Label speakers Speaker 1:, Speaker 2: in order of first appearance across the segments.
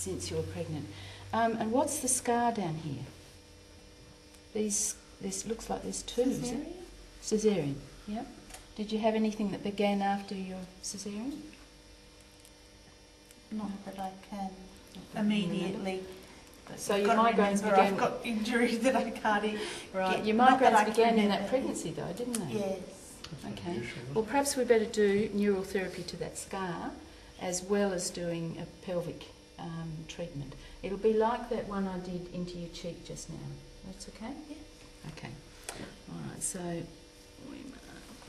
Speaker 1: since you were pregnant. And what's the scar down here? This looks like there's two.
Speaker 2: Caesarean?
Speaker 1: Caesarean, yep. Did you have anything that began after your caesarean?
Speaker 2: Not that I can immediately.
Speaker 1: So your migraines began.
Speaker 2: I've got injuries that I can't.
Speaker 1: Right. Your migraines began in that pregnancy, though, didn't they?
Speaker 2: Yes.
Speaker 1: Okay. Well, perhaps we better do neural therapy to that scar, as well as doing a pelvic treatment. It'll be like that one I did into your cheek just now. That's okay?
Speaker 2: Yeah.
Speaker 1: Okay. All right. So.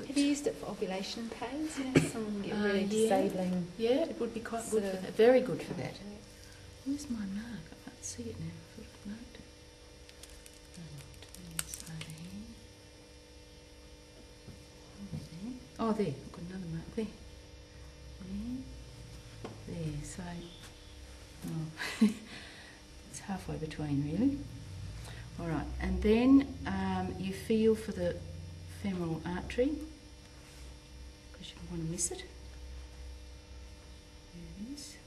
Speaker 3: Have you used it for ovulation pains? You know, someone get really disabling.
Speaker 1: Yeah, it would be quite good for that. Very good for that. Where's my mark? I can't see it now. I thought I'd marked it. Turn this over here. Oh, there. I've got another mark there. There. So, it's halfway between, really. All right. And then you feel for the femoral artery, because you don't want to miss it. There it is.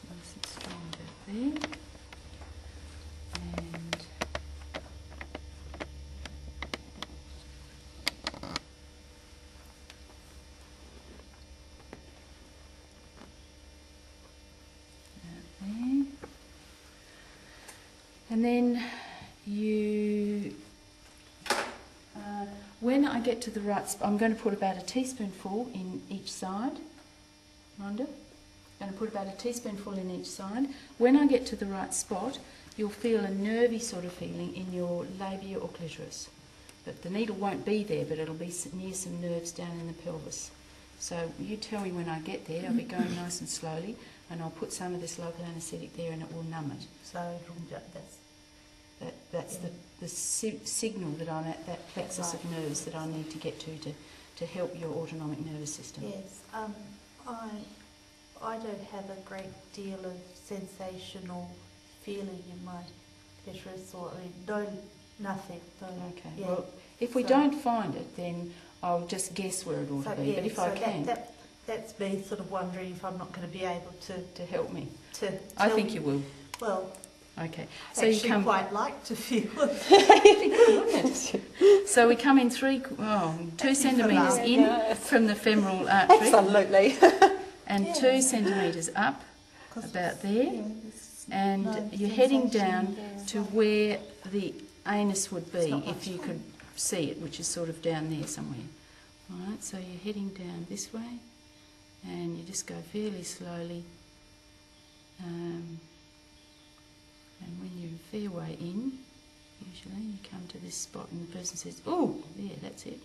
Speaker 1: Nice and strong about there. And about there. And then you, when I get to the right spot, I'm going to put about a teaspoonful in each side. Rhonda? I'm going to put about a teaspoonful in each side. When I get to the right spot, you'll feel a nervy sort of feeling in your labia or clitoris. But the needle won't be there, but it'll be near some nerves down in the pelvis. So you tell me when I get there. I'll be going nice and slowly, and I'll put some of this local anaesthetic there, and it will numb it.
Speaker 2: So
Speaker 1: That's the signal that I'm at that plexus of nerves that I need to get to help your autonomic nervous system.
Speaker 2: Yes, I don't have a great deal of sensational feeling in my clitoris, or nothing.
Speaker 1: Okay.
Speaker 2: Yeah.
Speaker 1: Well, if we don't find it, then I'll just guess where it ought to be. But if I can,
Speaker 2: that's me sort of wondering if I'm not going to be able to
Speaker 1: help me.
Speaker 2: I
Speaker 1: think you will.
Speaker 2: Well.
Speaker 1: Okay,
Speaker 2: so you quite like to feel
Speaker 1: it. So we come in 2 centimetres in from the femoral artery.
Speaker 3: Absolutely.
Speaker 1: And 2 centimetres up, about there. And you're heading down to where the anus would be, if you could see it, which is sort of down there somewhere. All right, so you're heading down this way, and you just go fairly slowly. And when you're a fair way in, usually you come to this spot and the person says, "Oh, yeah, that's it."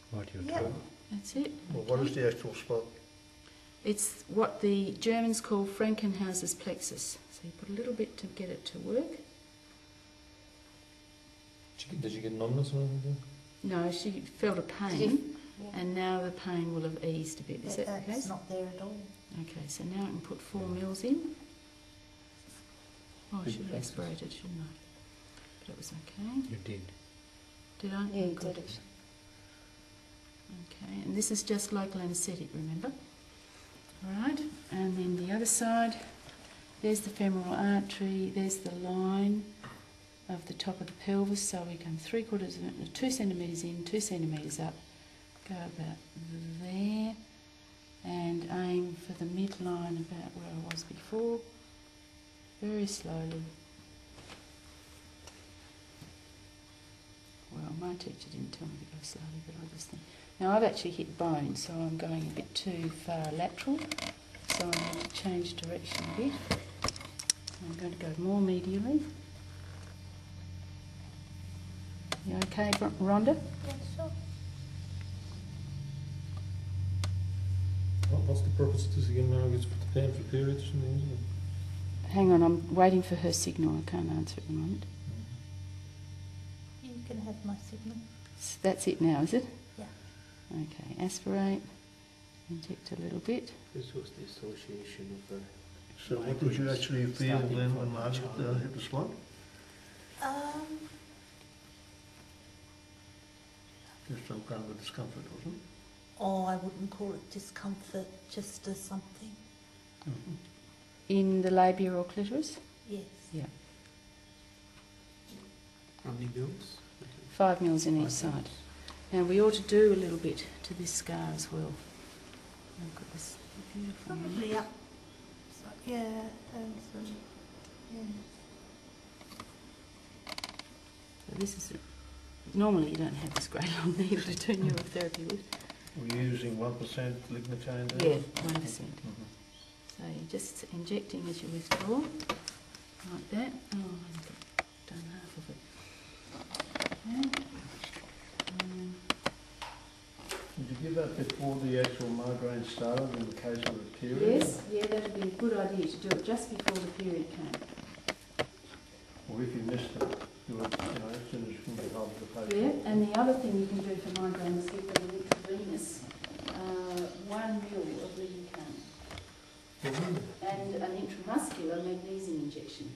Speaker 4: What do you do?
Speaker 1: That's it.
Speaker 5: Well, what is the actual spot?
Speaker 1: It's what the Germans call Frankenhauser's plexus. So you put a little bit to get it to work.
Speaker 4: Did you get numbness or anything?
Speaker 1: No, she felt a pain, and now the pain will have eased a bit. Is that the case?
Speaker 2: That's not there at all.
Speaker 1: Okay, so now I can put 4 mils in. Oh, I should have aspirated, shouldn't I? But it was okay.
Speaker 4: You did.
Speaker 1: Did I?
Speaker 3: Yeah, you
Speaker 1: Good.
Speaker 3: did it.
Speaker 1: Okay, and this is just local anaesthetic, remember? All right, and then the other side, there's the femoral artery, there's the line of the top of the pelvis, so we come 2 centimetres in, 2 centimetres up, go about there, and aim for the midline about where I was before, very slowly. Well, my teacher didn't tell me to go slowly, but I just think... Now I've actually hit bone, so I'm going a bit too far lateral, so I need to change direction a bit. I'm going to go more medially. You okay, Rhonda?
Speaker 2: Yeah, sure.
Speaker 4: What's the purpose of this again now? It's for the painful periods or something, isn't it?
Speaker 1: Hang on, I'm waiting for her signal. I can't answer at the moment.
Speaker 2: You can have my signal.
Speaker 1: That's it now, is it?
Speaker 2: Yeah.
Speaker 1: Okay, aspirate, inject a little bit.
Speaker 4: This was the association of the...
Speaker 5: So what did you actually feel then when Margaret hit the spot? Just some kind of a discomfort, wasn't it?
Speaker 2: Oh, I wouldn't call it discomfort, just a something.
Speaker 5: Mm-hmm.
Speaker 1: In the labia or clitoris?
Speaker 2: Yes.
Speaker 4: How many mils?
Speaker 1: 5 mils in each side. Now we ought to do a little bit to this scar as well. I've got this beautiful one.
Speaker 2: Probably up. So, yeah, and some, yeah.
Speaker 1: So this is normally you don't have this great long needle to do neurotherapy with.
Speaker 5: We're using 1% lignocaine there?
Speaker 1: Yeah, 1%.
Speaker 5: Mm-hmm.
Speaker 1: So you're just injecting as you withdraw, like that. Oh, I've done half of it. Okay.
Speaker 5: Did you give that before the actual migraine started in the case of the period?
Speaker 1: Yes, yeah, that would be a good idea to do it just before the period came.
Speaker 5: Or if you missed it, do it, as soon as you can get hold of the patient.
Speaker 1: Yeah, and the other thing you can do for migraine is give them an intravenous 1 mil of lidocaine and an intramuscular magnesium injection.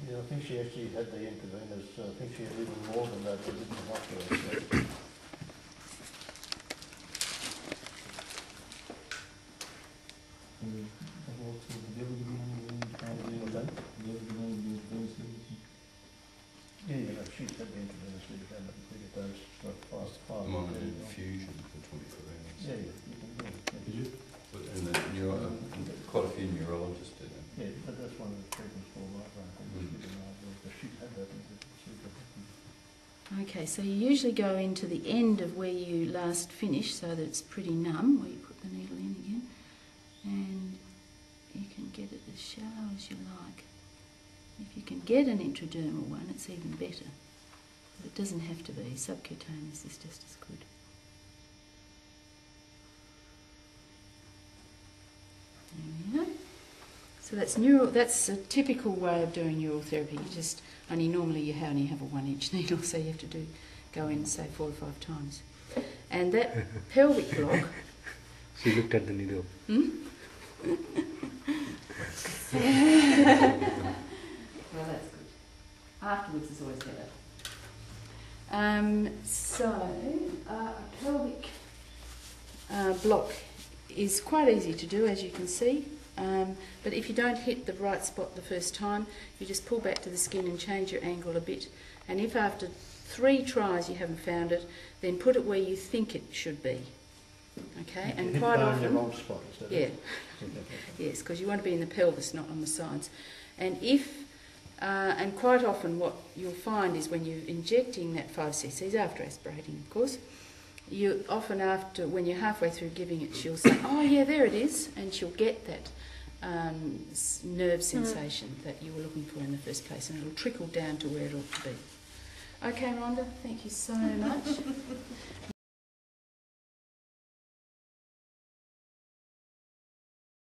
Speaker 5: Yeah, I think she actually had the intravenous, I think she had even more than that, but it didn't help her. So. Yeah, she's had the intravenous lidocaine, but we get those like five.
Speaker 6: I'm on an infusion for 24 hours.
Speaker 5: Yeah, you can do it.
Speaker 4: Did you?
Speaker 6: But, and quite a few neurologists do that.
Speaker 5: Yeah, but that's one of the treatments for migraine. She's had that.
Speaker 1: Okay, so you usually go into the end of where you last finished so that it's pretty numb, where you put the needle in again, and you can get it as shallow as you like. If you can get an intradermal one, it's even better. But it doesn't have to be. Subcutaneous is just as good. There we go. So that's a typical way of doing neural therapy. You just normally you only have a 1-inch needle, so you have to go in say 4 or 5 times. And that pelvic block.
Speaker 7: She looked at the needle.
Speaker 1: Well, that's good. Afterwards is always better. A pelvic block is quite easy to do, as you can see. But if you don't hit the right spot the first time, you just pull back to the skin and change your angle a bit. And if after 3 tries you haven't found it, then put it where you think it should be. Okay, and
Speaker 5: hit
Speaker 1: quite
Speaker 5: it on
Speaker 1: often,
Speaker 5: the wrong spot, is that
Speaker 1: yeah,
Speaker 5: it?
Speaker 1: yes, because you want to be in the pelvis, not on the sides. And and quite often what you'll find is when you're injecting that 5 cc's, after aspirating of course, you often when you're halfway through giving it, she'll say, oh yeah, there it is, and she'll get that nerve sensation that you were looking for in the first place, and it'll trickle down to where it ought to be. Okay, Rhonda, thank you so much.